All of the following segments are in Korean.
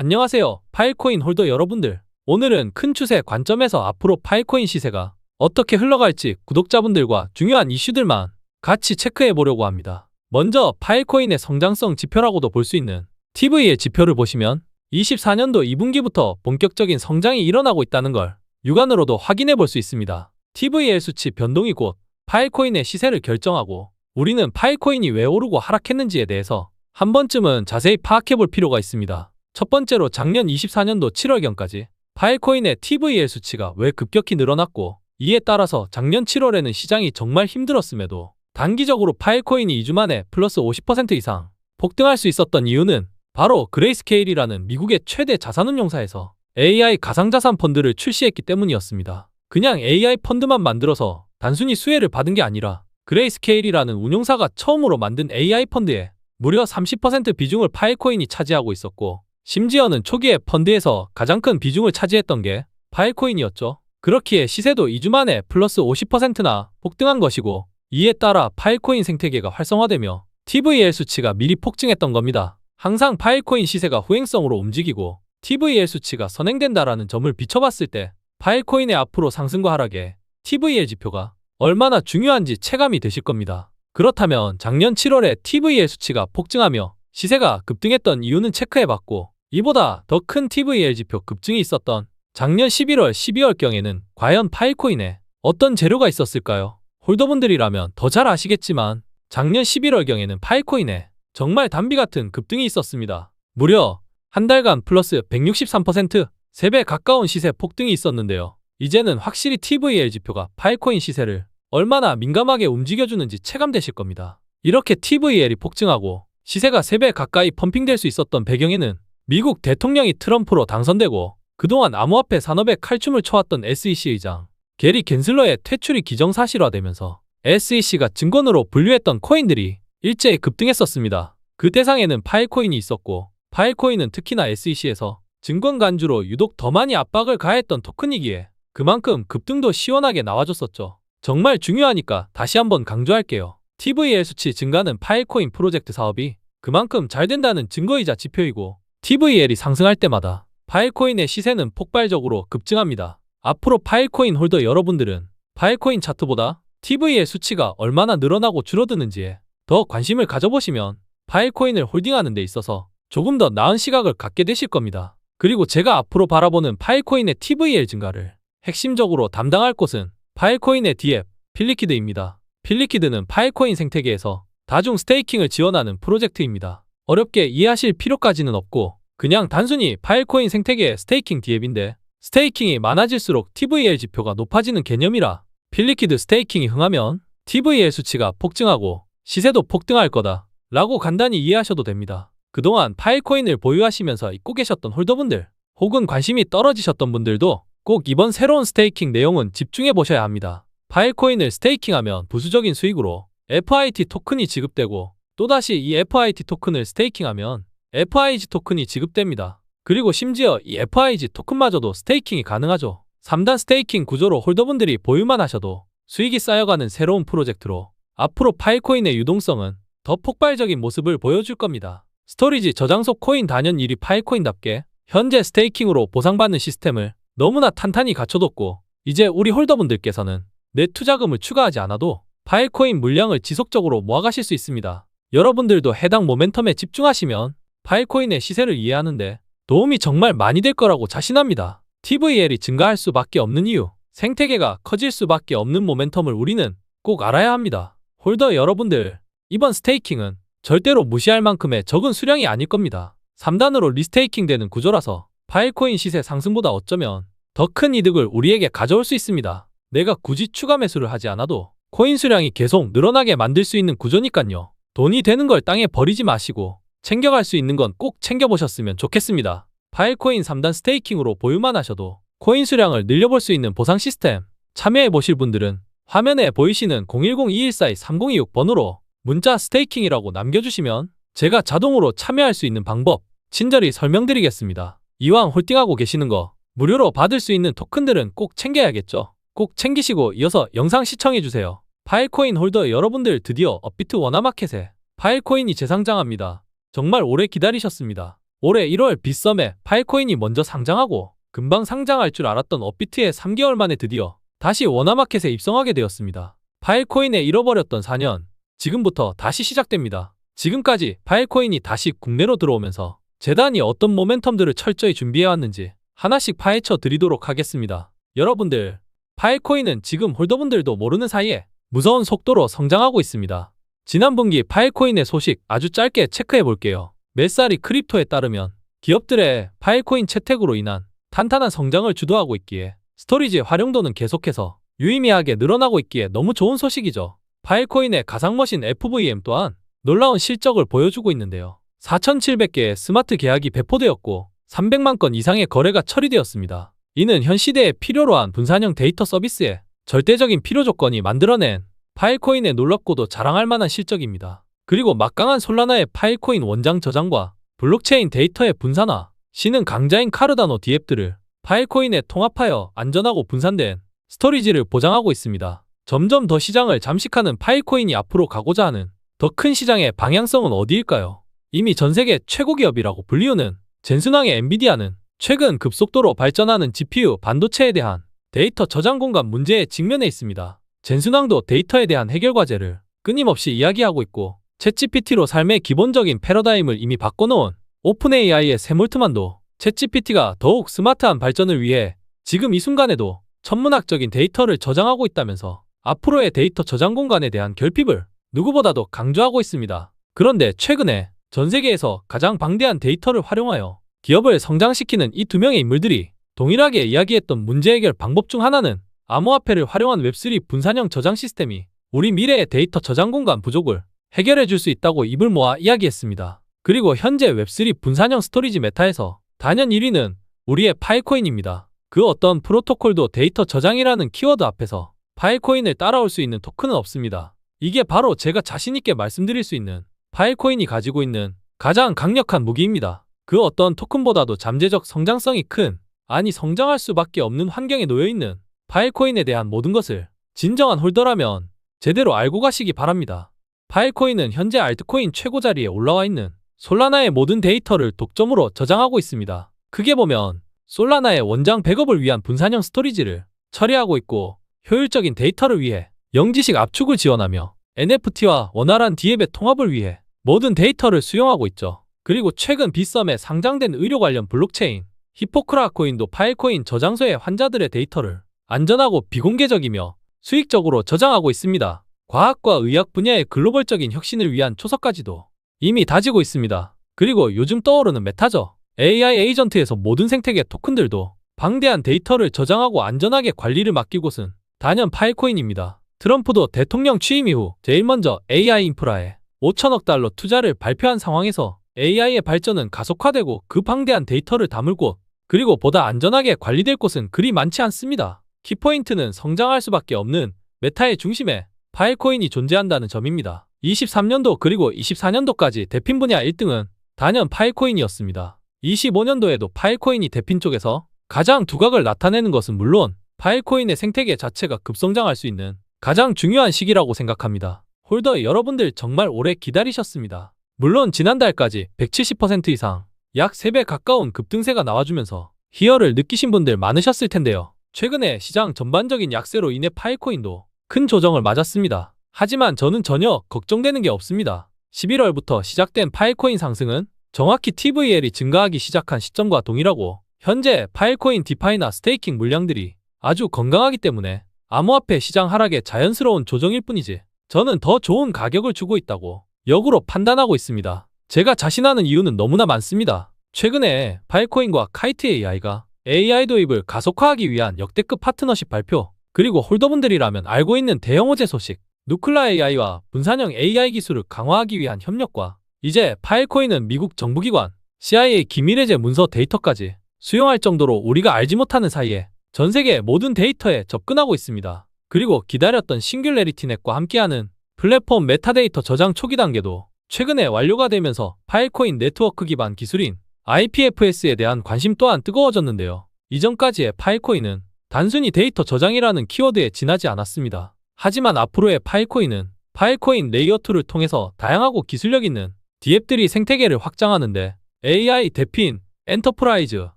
안녕하세요. 파일코인 홀더 여러분들. 오늘은 큰 추세 관점에서 앞으로 파일코인 시세가 어떻게 흘러갈지 구독자분들과 중요한 이슈들만 같이 체크해 보려고 합니다. 먼저 파일코인의 성장성 지표라고도 볼 수 있는 TV의 지표를 보시면 24년도 2분기부터 본격적인 성장이 일어나고 있다는 걸 육안으로도 확인해 볼 수 있습니다. TVL 수치 변동이 곧 파일코인의 시세를 결정하고 우리는 파일코인이 왜 오르고 하락했는지에 대해서 한 번쯤은 자세히 파악해 볼 필요가 있습니다. 첫 번째로 작년 24년도 7월경까지 파일코인의 TVL 수치가 왜 급격히 늘어났고 이에 따라서 작년 7월에는 시장이 정말 힘들었음에도 단기적으로 파일코인이 2주 만에 플러스 50% 이상 폭등할 수 있었던 이유는 바로 그레이스케일이라는 미국의 최대 자산운용사에서 AI 가상자산 펀드를 출시했기 때문이었습니다. 그냥 AI 펀드만 만들어서 단순히 수혜를 받은 게 아니라 그레이스케일이라는 운용사가 처음으로 만든 AI 펀드에 무려 30% 비중을 파일코인이 차지하고 있었고 심지어는 초기에 펀드에서 가장 큰 비중을 차지했던 게 파일코인이었죠. 그렇기에 시세도 2주 만에 플러스 50%나 폭등한 것이고 이에 따라 파일코인 생태계가 활성화되며 TVL 수치가 미리 폭증했던 겁니다. 항상 파일코인 시세가 후행성으로 움직이고 TVL 수치가 선행된다라는 점을 비춰봤을 때 파일코인의 앞으로 상승과 하락에 TVL 지표가 얼마나 중요한지 체감이 되실 겁니다. 그렇다면 작년 7월에 TVL 수치가 폭증하며 시세가 급등했던 이유는 체크해봤고 이보다 더 큰 TVL 지표 급증이 있었던 작년 11월, 12월경에는 과연 파일코인에 어떤 재료가 있었을까요? 홀더분들이라면 더 잘 아시겠지만 작년 11월경에는 파일코인에 정말 단비 같은 급등이 있었습니다. 무려 한 달간 플러스 163%, 3배 가까운 시세 폭등이 있었는데요. 이제는 확실히 TVL 지표가 파일코인 시세를 얼마나 민감하게 움직여주는지 체감되실 겁니다. 이렇게 TVL이 폭증하고 시세가 3배 가까이 펌핑될 수 있었던 배경에는 미국 대통령이 트럼프로 당선되고 그동안 암호화폐 산업에 칼춤을 춰왔던 SEC 의장 게리 겐슬러의 퇴출이 기정사실화되면서 SEC가 증권으로 분류했던 코인들이 일제히 급등했었습니다. 그 대상에는 파일코인이 있었고 파일코인은 특히나 SEC에서 증권 간주로 유독 더 많이 압박을 가했던 토큰이기에 그만큼 급등도 시원하게 나와줬었죠. 정말 중요하니까 다시 한번 강조할게요. TVL 수치 증가는 파일코인 프로젝트 사업이 그만큼 잘 된다는 증거이자 지표이고 TVL이 상승할 때마다 파일코인의 시세는 폭발적으로 급증합니다. 앞으로 파일코인 홀더 여러분들은 파일코인 차트보다 TVL 수치가 얼마나 늘어나고 줄어드는지에 더 관심을 가져보시면 파일코인을 홀딩하는 데 있어서 조금 더 나은 시각을 갖게 되실 겁니다. 그리고 제가 앞으로 바라보는 파일코인의 TVL 증가를 핵심적으로 담당할 곳은 파일코인의 D앱, 필리퀴드입니다. 필리퀴드는 파일코인 생태계에서 다중 스테이킹을 지원하는 프로젝트입니다. 어렵게 이해하실 필요까지는 없고 그냥 단순히 파일코인 생태계의 스테이킹 D앱인데 스테이킹이 많아질수록 TVL 지표가 높아지는 개념이라 필리퀴드 스테이킹이 흥하면 TVL 수치가 폭증하고 시세도 폭등할 거다 라고 간단히 이해하셔도 됩니다. 그동안 파일코인을 보유하시면서 잊고 계셨던 홀더분들 혹은 관심이 떨어지셨던 분들도 꼭 이번 새로운 스테이킹 내용은 집중해 보셔야 합니다. 파일코인을 스테이킹하면 부수적인 수익으로 FIT 토큰이 지급되고 또다시 이 FIT 토큰을 스테이킹하면 FIG 토큰이 지급됩니다. 그리고 심지어 이 FIG 토큰마저도 스테이킹이 가능하죠. 3단 스테이킹 구조로 홀더분들이 보유만 하셔도 수익이 쌓여가는 새로운 프로젝트로 앞으로 파일코인의 유동성은 더 폭발적인 모습을 보여줄 겁니다. 스토리지 저장소 코인 단연 1위 파일코인답게 현재 스테이킹으로 보상받는 시스템을 너무나 탄탄히 갖춰뒀고 이제 우리 홀더분들께서는 내 투자금을 추가하지 않아도 파일코인 물량을 지속적으로 모아가실 수 있습니다. 여러분들도 해당 모멘텀에 집중하시면 파일코인의 시세를 이해하는데 도움이 정말 많이 될 거라고 자신합니다. TVL이 증가할 수밖에 없는 이유, 생태계가 커질 수밖에 없는 모멘텀을 우리는 꼭 알아야 합니다. 홀더 여러분들, 이번 스테이킹은 절대로 무시할 만큼의 적은 수량이 아닐 겁니다. 3단으로 리스테이킹 되는 구조라서 파일코인 시세 상승보다 어쩌면 더 큰 이득을 우리에게 가져올 수 있습니다. 내가 굳이 추가 매수를 하지 않아도 코인 수량이 계속 늘어나게 만들 수 있는 구조니깐요. 돈이 되는 걸 땅에 버리지 마시고 챙겨갈 수 있는 건 꼭 챙겨보셨으면 좋겠습니다. 파일코인 3단 스테이킹으로 보유만 하셔도 코인 수량을 늘려볼 수 있는 보상 시스템 참여해보실 분들은 화면에 보이시는 010-2142-3026번으로 문자 스테이킹이라고 남겨주시면 제가 자동으로 참여할 수 있는 방법 친절히 설명드리겠습니다. 이왕 홀딩하고 계시는 거 무료로 받을 수 있는 토큰들은 꼭 챙겨야겠죠. 꼭 챙기시고 이어서 영상 시청해주세요. 파일코인 홀더 여러분들 드디어 업비트 워낙마켓에 파일코인이 재상장합니다. 정말 오래 기다리셨습니다. 올해 1월 빗썸에 파일코인이 먼저 상장하고 금방 상장할 줄 알았던 업비트에 3개월 만에 드디어 다시 원화마켓에 입성하게 되었습니다. 파일코인의 잃어버렸던 4년, 지금부터 다시 시작됩니다. 지금까지 파일코인이 다시 국내로 들어오면서 재단이 어떤 모멘텀들을 철저히 준비해왔는지 하나씩 파헤쳐 드리도록 하겠습니다. 여러분들, 파일코인은 지금 홀더분들도 모르는 사이에 무서운 속도로 성장하고 있습니다. 지난 분기 파일코인의 소식 아주 짧게 체크해 볼게요. 몇 살이 크립토에 따르면 기업들의 파일코인 채택으로 인한 탄탄한 성장을 주도하고 있기에 스토리지의 활용도는 계속해서 유의미하게 늘어나고 있기에 너무 좋은 소식이죠. 파일코인의 가상머신 FVM 또한 놀라운 실적을 보여주고 있는데요. 4,700개의 스마트 계약이 배포되었고 300만 건 이상의 거래가 처리되었습니다. 이는 현 시대에 필요로 한 분산형 데이터 서비스의 절대적인 필요 조건이 만들어낸 파일코인의 놀랍고도 자랑할 만한 실적입니다. 그리고 막강한 솔라나의 파일코인 원장 저장과 블록체인 데이터의 분산화, 시는 강자인 카르다노 디앱들을 파일코인에 통합하여 안전하고 분산된 스토리지를 보장하고 있습니다. 점점 더 시장을 잠식하는 파일코인이 앞으로 가고자 하는 더 큰 시장의 방향성은 어디일까요? 이미 전세계 최고 기업이라고 불리우는 젠슨왕의 엔비디아는 최근 급속도로 발전하는 GPU 반도체에 대한 데이터 저장 공간 문제에 직면해 있습니다. 젠슨왕도 데이터에 대한 해결 과제를 끊임없이 이야기하고 있고 챗GPT로 삶의 기본적인 패러다임을 이미 바꿔놓은 오픈 AI의 샘 올트만도 챗GPT가 더욱 스마트한 발전을 위해 지금 이 순간에도 천문학적인 데이터를 저장하고 있다면서 앞으로의 데이터 저장 공간에 대한 결핍을 누구보다도 강조하고 있습니다. 그런데 최근에 전 세계에서 가장 방대한 데이터를 활용하여 기업을 성장시키는 이 두 명의 인물들이 동일하게 이야기했던 문제 해결 방법 중 하나는 암호화폐를 활용한 웹3 분산형 저장 시스템이 우리 미래의 데이터 저장 공간 부족을 해결해 줄 수 있다고 입을 모아 이야기했습니다. 그리고 현재 웹3 분산형 스토리지 메타에서 단연 1위는 우리의 파일코인입니다. 그 어떤 프로토콜도 데이터 저장이라는 키워드 앞에서 파일코인을 따라올 수 있는 토큰은 없습니다. 이게 바로 제가 자신있게 말씀드릴 수 있는 파일코인이 가지고 있는 가장 강력한 무기입니다. 그 어떤 토큰보다도 잠재적 성장성이 큰, 아니 성장할 수밖에 없는 환경에 놓여있는 파일코인에 대한 모든 것을 진정한 홀더라면 제대로 알고 가시기 바랍니다. 파일코인은 현재 알트코인 최고 자리에 올라와 있는 솔라나의 모든 데이터를 독점으로 저장하고 있습니다. 크게 보면 솔라나의 원장 백업을 위한 분산형 스토리지를 처리하고 있고 효율적인 데이터를 위해 영지식 압축을 지원하며 NFT와 원활한 디앱의 통합을 위해 모든 데이터를 수용하고 있죠. 그리고 최근 빗썸에 상장된 의료 관련 블록체인 히포크라 코인도 파일코인 저장소의 환자들의 데이터를 안전하고 비공개적이며 수익적으로 저장하고 있습니다. 과학과 의학 분야의 글로벌적인 혁신을 위한 초석까지도 이미 다지고 있습니다. 그리고 요즘 떠오르는 메타죠. AI 에이전트에서 모든 생태계 토큰들도 방대한 데이터를 저장하고 안전하게 관리를 맡기고는 단연 파일코인입니다. 트럼프도 대통령 취임 이후 제일 먼저 AI 인프라에 5천억 달러 투자를 발표한 상황에서 AI의 발전은 가속화되고 그 방대한 데이터를 담을 곳, 그리고 보다 안전하게 관리될 곳은 그리 많지 않습니다. 키포인트는 성장할 수밖에 없는 메타의 중심에 파일코인이 존재한다는 점입니다. 23년도 그리고 24년도까지 대핀 분야 1등은 단연 파일코인이었습니다. 25년도에도 파일코인이 대핀 쪽에서 가장 두각을 나타내는 것은 물론 파일코인의 생태계 자체가 급성장할 수 있는 가장 중요한 시기라고 생각합니다. 홀더 여러분들 정말 오래 기다리셨습니다. 물론 지난달까지 170% 이상 약 3배 가까운 급등세가 나와주면서 희열을 느끼신 분들 많으셨을 텐데요. 최근에 시장 전반적인 약세로 인해 파일코인도 큰 조정을 맞았습니다. 하지만 저는 전혀 걱정되는 게 없습니다. 11월부터 시작된 파일코인 상승은 정확히 TVL이 증가하기 시작한 시점과 동일하고 현재 파일코인 디파이나 스테이킹 물량들이 아주 건강하기 때문에 암호화폐 시장 하락의 자연스러운 조정일 뿐이지 저는 더 좋은 가격을 주고 있다고 역으로 판단하고 있습니다. 제가 자신하는 이유는 너무나 많습니다. 최근에 파일코인과 카이트 AI가 AI 도입을 가속화하기 위한 역대급 파트너십 발표, 그리고 홀더분들이라면 알고 있는 대형 호재 소식, 누클라 AI와 분산형 AI 기술을 강화하기 위한 협력과 이제 파일코인은 미국 정부기관 CIA 기밀해제 문서 데이터까지 수용할 정도로 우리가 알지 못하는 사이에 전 세계 모든 데이터에 접근하고 있습니다. 그리고 기다렸던 싱귤레리티넷과 함께하는 플랫폼 메타데이터 저장 초기 단계도 최근에 완료가 되면서 파일코인 네트워크 기반 기술인 IPFS에 대한 관심 또한 뜨거워졌는데요. 이전까지의 파일코인은 단순히 데이터 저장이라는 키워드에 지나지 않았습니다. 하지만 앞으로의 파일코인은 파일코인 레이어 2를 통해서 다양하고 기술력 있는 디앱들이 생태계를 확장하는데 AI, 대핀, 엔터프라이즈,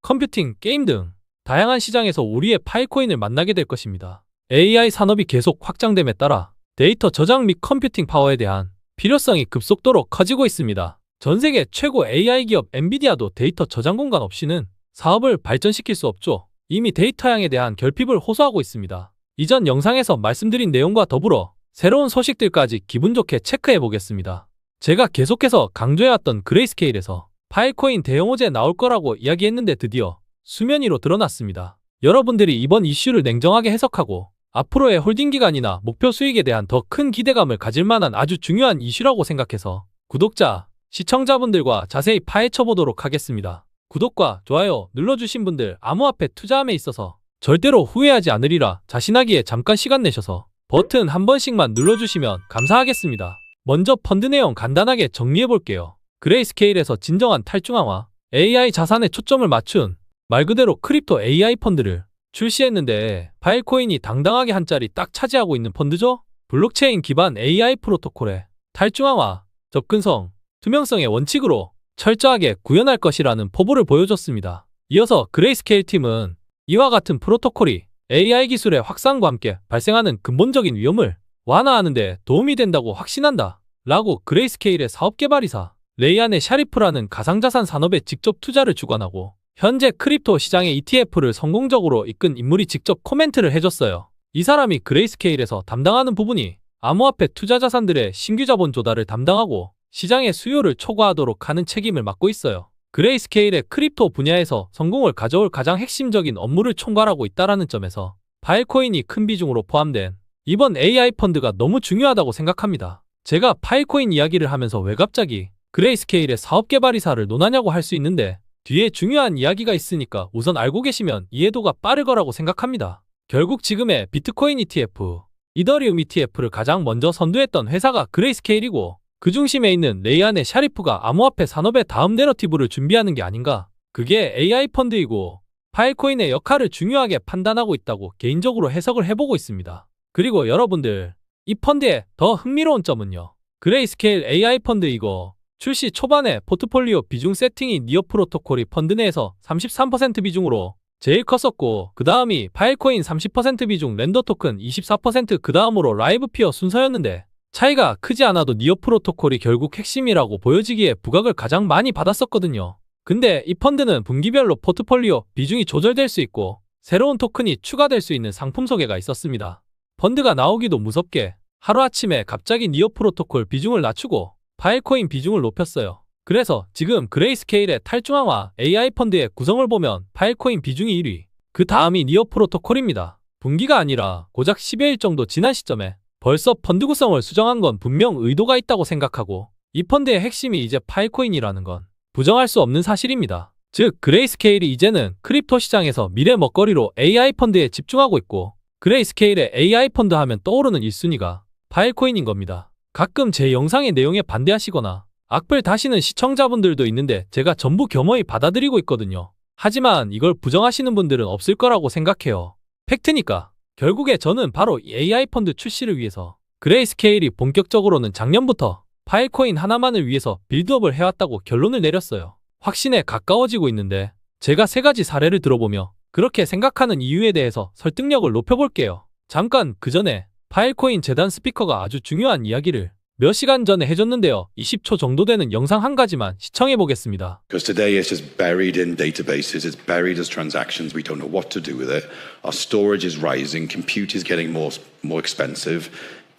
컴퓨팅, 게임 등 다양한 시장에서 우리의 파이코인을 만나게 될 것입니다. AI 산업이 계속 확장됨에 따라 데이터 저장 및 컴퓨팅 파워에 대한 필요성이 급속도로 커지고 있습니다. 전 세계 최고 AI 기업 엔비디아도 데이터 저장 공간 없이는 사업을 발전시킬 수 없죠. 이미 데이터 양에 대한 결핍을 호소하고 있습니다. 이전 영상에서 말씀드린 내용과 더불어 새로운 소식들까지 기분 좋게 체크해 보겠습니다. 제가 계속해서 강조해왔던 그레이스케일에서 파이코인 대형 호재 나올 거라고 이야기했는데 드디어 수면 위로 드러났습니다. 여러분들이 이번 이슈를 냉정하게 해석하고 앞으로의 홀딩 기간이나 목표 수익에 대한 더 큰 기대감을 가질 만한 아주 중요한 이슈라고 생각해서 구독자, 시청자분들과 자세히 파헤쳐 보도록 하겠습니다. 구독과 좋아요 눌러주신 분들 암호화폐 투자함에 있어서 절대로 후회하지 않으리라 자신하기에 잠깐 시간 내셔서 버튼 한 번씩만 눌러주시면 감사하겠습니다. 먼저 펀드 내용 간단하게 정리해 볼게요. 그레이스케일에서 진정한 탈중앙화, AI 자산에 초점을 맞춘 말 그대로 크립토 AI 펀드를 출시했는데 파일코인이 당당하게 한 자리 딱 차지하고 있는 펀드죠? 블록체인 기반 AI 프로토콜의 탈중앙화, 접근성, 투명성의 원칙으로 철저하게 구현할 것이라는 포부를 보여줬습니다. 이어서 그레이스케일 팀은 이와 같은 프로토콜이 AI 기술의 확산과 함께 발생하는 근본적인 위험을 완화하는 데 도움이 된다고 확신한다 라고 그레이스케일의 사업개발이사 레이안의 샤리프라는 가상자산 산업에 직접 투자를 주관하고 현재 크립토 시장의 ETF를 성공적으로 이끈 인물이 직접 코멘트를 해줬어요. 이 사람이 그레이스케일에서 담당하는 부분이 암호화폐 투자 자산들의 신규 자본 조달을 담당하고 시장의 수요를 초과하도록 하는 책임을 맡고 있어요. 그레이스케일의 크립토 분야에서 성공을 가져올 가장 핵심적인 업무를 총괄하고 있다는 점에서 파일코인이 큰 비중으로 포함된 이번 AI 펀드가 너무 중요하다고 생각합니다. 제가 파일코인 이야기를 하면서 왜 갑자기 그레이스케일의 사업개발이사를 논하냐고 할 수 있는데 뒤에 중요한 이야기가 있으니까 우선 알고 계시면 이해도가 빠를 거라고 생각합니다. 결국 지금의 비트코인 ETF, 이더리움 ETF를 가장 먼저 선두했던 회사가 그레이스케일이고 그 중심에 있는 레이안의 샤리프가 암호화폐 산업의 다음 내러티브를 준비하는 게 아닌가. 그게 AI 펀드이고 파일코인의 역할을 중요하게 판단하고 있다고 개인적으로 해석을 해보고 있습니다. 그리고 여러분들, 이 펀드의 더 흥미로운 점은요. 그레이스케일 AI 펀드이고 출시 초반에 포트폴리오 비중 세팅이 니어 프로토콜이 펀드 내에서 33% 비중으로 제일 컸었고 그 다음이 파일코인 30% 비중 렌더 토큰 24%그 다음으로 라이브 피어 순서였는데 차이가 크지 않아도 니어 프로토콜이 결국 핵심이라고 보여지기에 부각을 가장 많이 받았었거든요. 근데 이 펀드는 분기별로 포트폴리오 비중이 조절될 수 있고 새로운 토큰이 추가될 수 있는 상품 소개가 있었습니다. 펀드가 나오기도 무섭게 하루아침에 갑자기 니어 프로토콜 비중을 낮추고 파일코인 비중을 높였어요. 그래서 지금 그레이스케일의 탈중앙화 AI 펀드의 구성을 보면 파일코인 비중이 1위, 그 다음이 니어 프로토콜입니다. 분기가 아니라 고작 10여일 정도 지난 시점에 벌써 펀드 구성을 수정한 건 분명 의도가 있다고 생각하고 이 펀드의 핵심이 이제 파일코인이라는 건 부정할 수 없는 사실입니다. 즉 그레이스케일이 이제는 크립토 시장에서 미래 먹거리로 AI 펀드에 집중하고 있고 그레이스케일의 AI 펀드 하면 떠오르는 1순위가 파일코인인 겁니다. 가끔 제 영상의 내용에 반대하시거나 악플 다시는 시청자분들도 있는데 제가 전부 겸허히 받아들이고 있거든요. 하지만 이걸 부정하시는 분들은 없을 거라고 생각해요. 팩트니까. 결국에 저는 바로 이 AI 펀드 출시를 위해서 그레이스케일이 본격적으로는 작년부터 파일코인 하나만을 위해서 빌드업을 해왔다고 결론을 내렸어요. 확신에 가까워지고 있는데 제가 3가지 사례를 들어보며 그렇게 생각하는 이유에 대해서 설득력을 높여볼게요. 잠깐 그 전에 파일코인 재단 스피커가 아주 중요한 이야기를 몇 시간 전에 해줬는데요. 20초 정도 되는 영상 한 가지만 시청해보겠습니다. Because today it's just buried in databases, it's buried as transactions, we don't know what to do with it. Our storage is rising, compute is getting more expensive,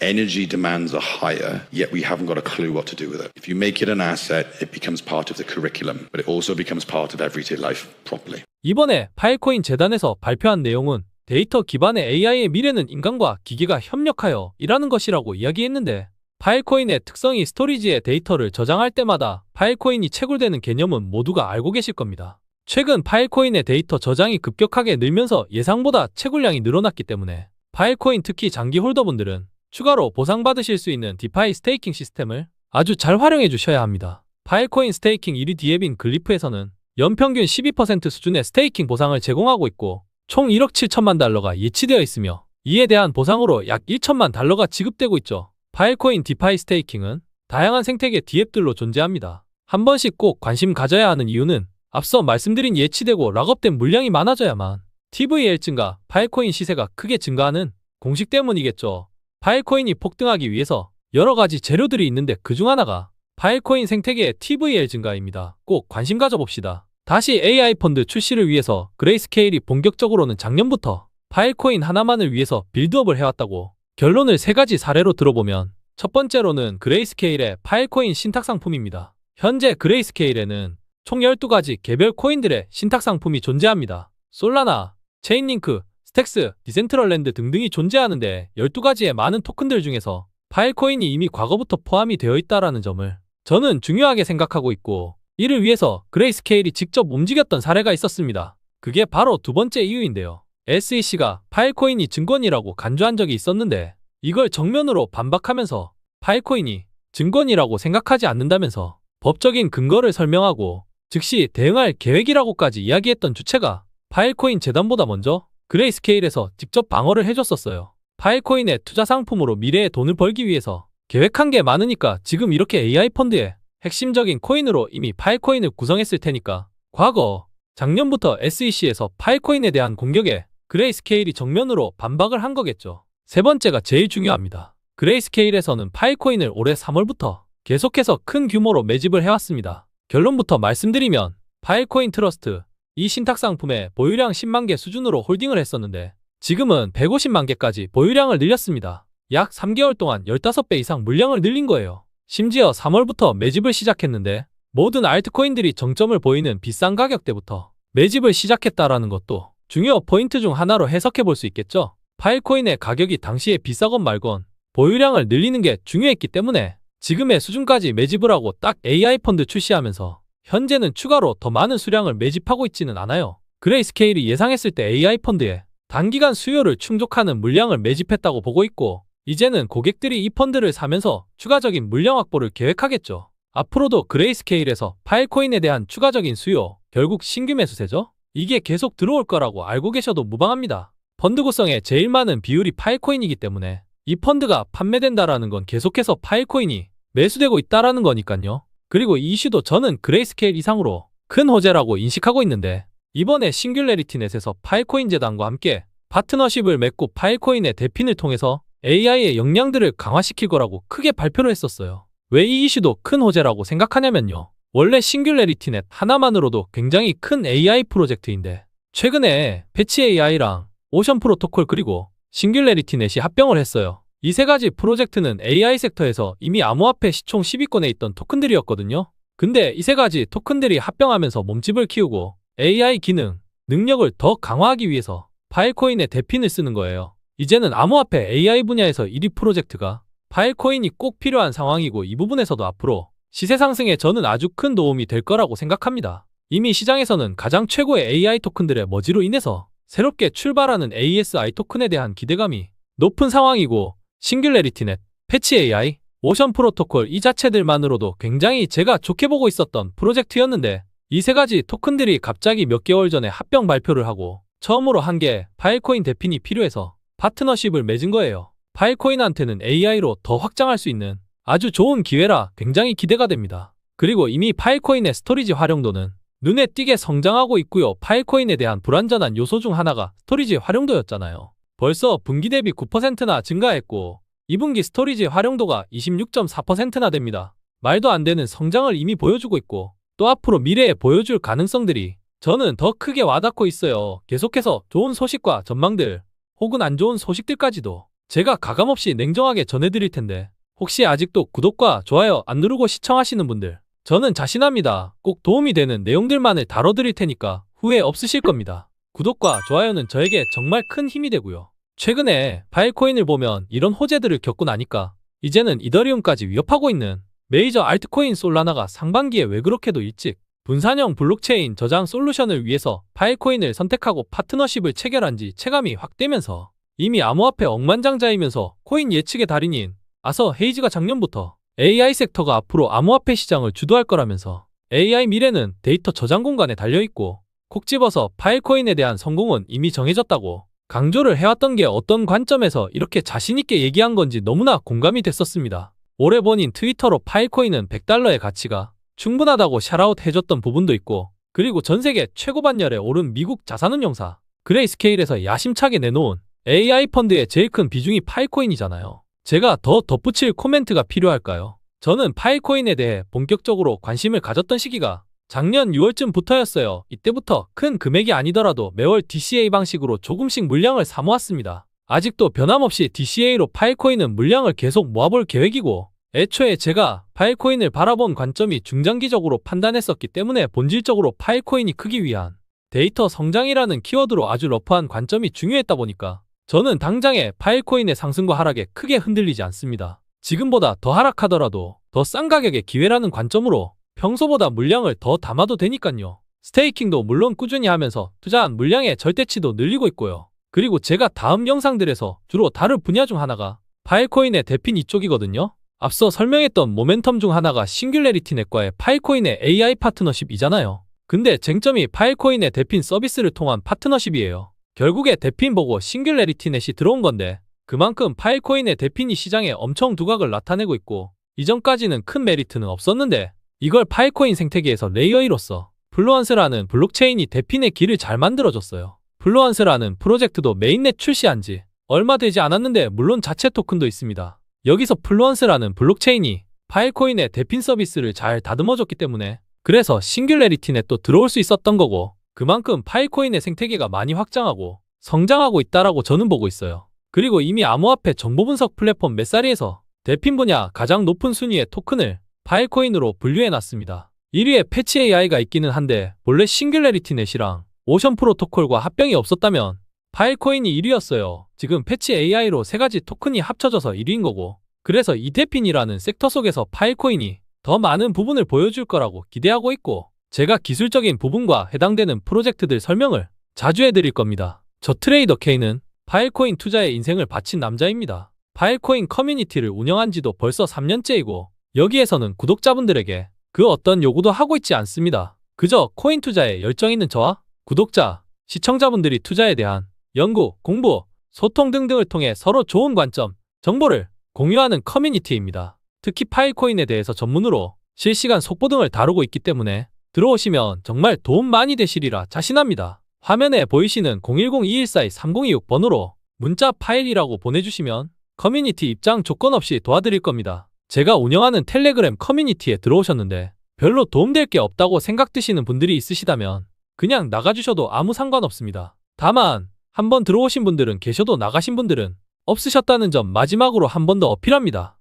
energy demands are higher, yet we haven't got a clue what to do with it. If you make it an asset, it becomes part of the curriculum, but it also becomes part of everyday life properly. 이번에 파일코인 재단에서 발표한 내용은 데이터 기반의 AI의 미래는 인간과 기계가 협력하여 일하는 것이라고 이야기했는데 파일코인의 특성이 스토리지에 데이터를 저장할 때마다 파일코인이 채굴되는 개념은 모두가 알고 계실 겁니다. 최근 파일코인의 데이터 저장이 급격하게 늘면서 예상보다 채굴량이 늘어났기 때문에 파일코인 특히 장기 홀더분들은 추가로 보상받으실 수 있는 디파이 스테이킹 시스템을 아주 잘 활용해 주셔야 합니다. 파일코인 스테이킹 1위 디앱인 글리프에서는 연평균 12% 수준의 스테이킹 보상을 제공하고 있고 총 1억 7천만 달러가 예치되어 있으며 이에 대한 보상으로 약 1천만 달러가 지급되고 있죠. 파일코인 디파이 스테이킹은 다양한 생태계 디앱들로 존재합니다. 한 번씩 꼭 관심 가져야 하는 이유는 앞서 말씀드린 예치되고 락업된 물량이 많아져야만 TVL 증가, 파일코인 시세가 크게 증가하는 공식 때문이겠죠. 파일코인이 폭등하기 위해서 여러 가지 재료들이 있는데 그중 하나가 파일코인 생태계의 TVL 증가입니다. 꼭 관심 가져봅시다. 다시 AI 펀드 출시를 위해서 그레이스케일이 본격적으로는 작년부터 파일코인 하나만을 위해서 빌드업을 해왔다고. 결론을 세 가지 사례로 들어보면 첫 번째로는 그레이스케일의 파일코인 신탁 상품입니다. 현재 그레이스케일에는 총 12가지 개별 코인들의 신탁 상품이 존재합니다. 솔라나, 체인링크, 스택스, 디센트럴랜드 등등이 존재하는데 12가지의 많은 토큰들 중에서 파일코인이 이미 과거부터 포함이 되어 있다는 점을 저는 중요하게 생각하고 있고, 이를 위해서 그레이스케일이 직접 움직였던 사례가 있었습니다. 그게 바로 두 번째 이유인데요. SEC가 파일코인이 증권이라고 간주한 적이 있었는데 이걸 정면으로 반박하면서 파일코인이 증권이라고 생각하지 않는다면서 법적인 근거를 설명하고 즉시 대응할 계획이라고까지 이야기했던 주체가 파일코인 재단보다 먼저 그레이스케일에서 직접 방어를 해줬었어요. 파일코인의 투자 상품으로 미래에 돈을 벌기 위해서 계획한 게 많으니까 지금 이렇게 AI 펀드의 핵심적인 코인으로 이미 파일코인을 구성했을 테니까 과거 작년부터 SEC에서 파일코인에 대한 공격에 그레이스케일이 정면으로 반박을 한 거겠죠. 세 번째가 제일 중요합니다. 그레이스케일에서는 파일코인을 올해 3월부터 계속해서 큰 규모로 매집을 해왔습니다. 결론부터 말씀드리면 파일코인 트러스트, 이 신탁 상품의 보유량 10만 개 수준으로 홀딩을 했었는데 지금은 150만 개까지 보유량을 늘렸습니다. 약 3개월 동안 15배 이상 물량을 늘린 거예요. 심지어 3월부터 매집을 시작했는데 모든 알트코인들이 정점을 보이는 비싼 가격대부터 매집을 시작했다라는 것도 중요 포인트 중 하나로 해석해 볼 수 있겠죠. 파일코인의 가격이 당시에 비싸건 말건 보유량을 늘리는 게 중요했기 때문에 지금의 수준까지 매집을 하고 딱 AI 펀드 출시하면서 현재는 추가로 더 많은 수량을 매집하고 있지는 않아요. 그레이스케일이 예상했을 때 AI 펀드에 단기간 수요를 충족하는 물량을 매집했다고 보고 있고, 이제는 고객들이 이 펀드를 사면서 추가적인 물량 확보를 계획하겠죠. 앞으로도 그레이스케일에서 파일코인에 대한 추가적인 수요, 결국 신규 매수세죠? 이게 계속 들어올 거라고 알고 계셔도 무방합니다. 펀드 구성의 제일 많은 비율이 파일코인이기 때문에 이 펀드가 판매된다라는 건 계속해서 파일코인이 매수되고 있다라는 거니까요. 그리고 이 이슈도 저는 그레이스케일 이상으로 큰 호재라고 인식하고 있는데, 이번에 싱귤레리티넷에서 파일코인 재단과 함께 파트너십을 맺고 파일코인의 대핀을 통해서 AI의 역량들을 강화시킬 거라고 크게 발표를 했었어요. 왜 이 이슈도 큰 호재라고 생각하냐면요. 원래 싱귤레리티넷 하나만으로도 굉장히 큰 AI 프로젝트인데 최근에 패치 AI랑 오션 프로토콜 그리고 싱귤레리티넷이 합병을 했어요. 이 세 가지 프로젝트는 AI 섹터에서 이미 암호화폐 시총 10위권에 있던 토큰들이었거든요. 근데 이 세 가지 토큰들이 합병하면서 몸집을 키우고 AI 기능, 능력을 더 강화하기 위해서 파일코인의 대핀을 쓰는 거예요. 이제는 암호화폐 AI 분야에서 1위 프로젝트가 파일코인이 꼭 필요한 상황이고, 이 부분에서도 앞으로 시세 상승에 저는 아주 큰 도움이 될 거라고 생각합니다. 이미 시장에서는 가장 최고의 AI 토큰들의 머지로 인해서 새롭게 출발하는 ASI 토큰에 대한 기대감이 높은 상황이고, 싱귤레리티넷, 패치 AI, 오션 프로토콜 이 자체들만으로도 굉장히 제가 좋게 보고 있었던 프로젝트였는데 이 세 가지 토큰들이 갑자기 몇 개월 전에 합병 발표를 하고 처음으로 한 게 파일코인 대핀이 필요해서 파트너십을 맺은 거예요. 파일코인한테는 AI로 더 확장할 수 있는 아주 좋은 기회라 굉장히 기대가 됩니다. 그리고 이미 파일코인의 스토리지 활용도는 눈에 띄게 성장하고 있고요. 파일코인에 대한 불완전한 요소 중 하나가 스토리지 활용도였잖아요. 벌써 분기 대비 9%나 증가했고 2분기 스토리지 활용도가 26.4%나 됩니다. 말도 안 되는 성장을 이미 보여주고 있고 또 앞으로 미래에 보여줄 가능성들이 저는 더 크게 와닿고 있어요. 계속해서 좋은 소식과 전망들 혹은 안 좋은 소식들까지도 제가 가감없이 냉정하게 전해드릴 텐데 혹시 아직도 구독과 좋아요 안 누르고 시청하시는 분들 저는 자신합니다. 꼭 도움이 되는 내용들만을 다뤄드릴 테니까 후회 없으실 겁니다. 구독과 좋아요는 저에게 정말 큰 힘이 되고요. 최근에 파일코인을 보면 이런 호재들을 겪고 나니까 이제는 이더리움까지 위협하고 있는 메이저 알트코인 솔라나가 상반기에 왜 그렇게도 일찍 분산형 블록체인 저장 솔루션을 위해서 파일코인을 선택하고 파트너십을 체결한 지 체감이 확 되면서 이미 암호화폐 억만장자이면서 코인 예측의 달인인 아서 헤이즈가 작년부터 AI 섹터가 앞으로 암호화폐 시장을 주도할 거라면서 AI 미래는 데이터 저장 공간에 달려있고 콕 집어서 파일코인에 대한 성공은 이미 정해졌다고 강조를 해왔던 게 어떤 관점에서 이렇게 자신있게 얘기한 건지 너무나 공감이 됐었습니다. 올해 본인 트위터로 파일코인은 $100의 가치가 충분하다고 샤라웃 해줬던 부분도 있고, 그리고 전세계 최고 반열에 오른 미국 자산운용사 그레이스케일에서 야심차게 내놓은 AI 펀드의 제일 큰 비중이 파이코인이잖아요. 제가 더 덧붙일 코멘트가 필요할까요? 저는 파이코인에 대해 본격적으로 관심을 가졌던 시기가 작년 6월쯤부터였어요. 이때부터 큰 금액이 아니더라도 매월 DCA 방식으로 조금씩 물량을 사모았습니다. 아직도 변함없이 DCA로 파이코인은 물량을 계속 모아볼 계획이고, 애초에 제가 파이코인을 바라본 관점이 중장기적으로 판단했었기 때문에 본질적으로 파이코인이 크기 위한 데이터 성장이라는 키워드로 아주 러프한 관점이 중요했다 보니까 저는 당장의 파이코인의 상승과 하락에 크게 흔들리지 않습니다. 지금보다 더 하락하더라도 더 싼 가격의 기회라는 관점으로 평소보다 물량을 더 담아도 되니까요. 스테이킹도 물론 꾸준히 하면서 투자한 물량의 절대치도 늘리고 있고요. 그리고 제가 다음 영상들에서 주로 다룰 분야 중 하나가 파이코인의 대핀 이쪽이거든요. 앞서 설명했던 모멘텀 중 하나가 싱귤레리티 넷과의 파이코인의 AI 파트너십이잖아요. 근데 쟁점이 파이코인의 대핀 서비스를 통한 파트너십이에요. 결국에 대핀 보고 싱귤레리티 넷이 들어온 건데, 그만큼 파이코인의 대핀이 시장에 엄청 두각을 나타내고 있고, 이전까지는 큰 메리트는 없었는데 이걸 파이코인 생태계에서 레이어 1로서 플루언스라는 블록체인이 대핀의 길을 잘 만들어줬어요. 플루언스라는 프로젝트도 메인넷 출시한 지 얼마 되지 않았는데 물론 자체 토큰도 있습니다. 여기서 플루언스라는 블록체인이 파이코인의 대핀 서비스를 잘 다듬어줬기 때문에 그래서 싱귤레리티 넷도 들어올 수 있었던 거고, 그만큼 파이코인의 생태계가 많이 확장하고 성장하고 있다라고 저는 보고 있어요. 그리고 이미 암호화폐 정보 분석 플랫폼 메사리에서 대핀 분야 가장 높은 순위의 토큰을 파이코인으로 분류해놨습니다. 1위에 패치 AI가 있기는 한데 본래 싱귤레리티 넷이랑 오션 프로토콜과 합병이 없었다면 파이코인이 1위였어요. 지금 패치 AI로 세 가지 토큰이 합쳐져서 1위인 거고, 그래서 이 대핀이라는 섹터 속에서 파이코인이 더 많은 부분을 보여줄 거라고 기대하고 있고, 제가 기술적인 부분과 해당되는 프로젝트들 설명을 자주 해드릴 겁니다. 저 트레이더 K는 파일코인 투자에 인생을 바친 남자입니다. 파일코인 커뮤니티를 운영한 지도 벌써 3년째이고 여기에서는 구독자분들에게 그 어떤 요구도 하고 있지 않습니다. 그저 코인 투자에 열정 있는 저와 구독자, 시청자분들이 투자에 대한 연구, 공부, 소통 등등을 통해 서로 좋은 관점, 정보를 공유하는 커뮤니티입니다. 특히 파일코인에 대해서 전문으로 실시간 속보 등을 다루고 있기 때문에 들어오시면 정말 도움 많이 되시리라 자신합니다. 화면에 보이시는 010-2142-3026번으로 문자 파일이라고 보내주시면 커뮤니티 입장 조건 없이 도와드릴 겁니다. 제가 운영하는 텔레그램 커뮤니티에 들어오셨는데 별로 도움될 게 없다고 생각드시는 분들이 있으시다면 그냥 나가주셔도 아무 상관없습니다. 다만 한번 들어오신 분들은 계셔도 나가신 분들은 없으셨다는 점 마지막으로 한 번 더 어필합니다.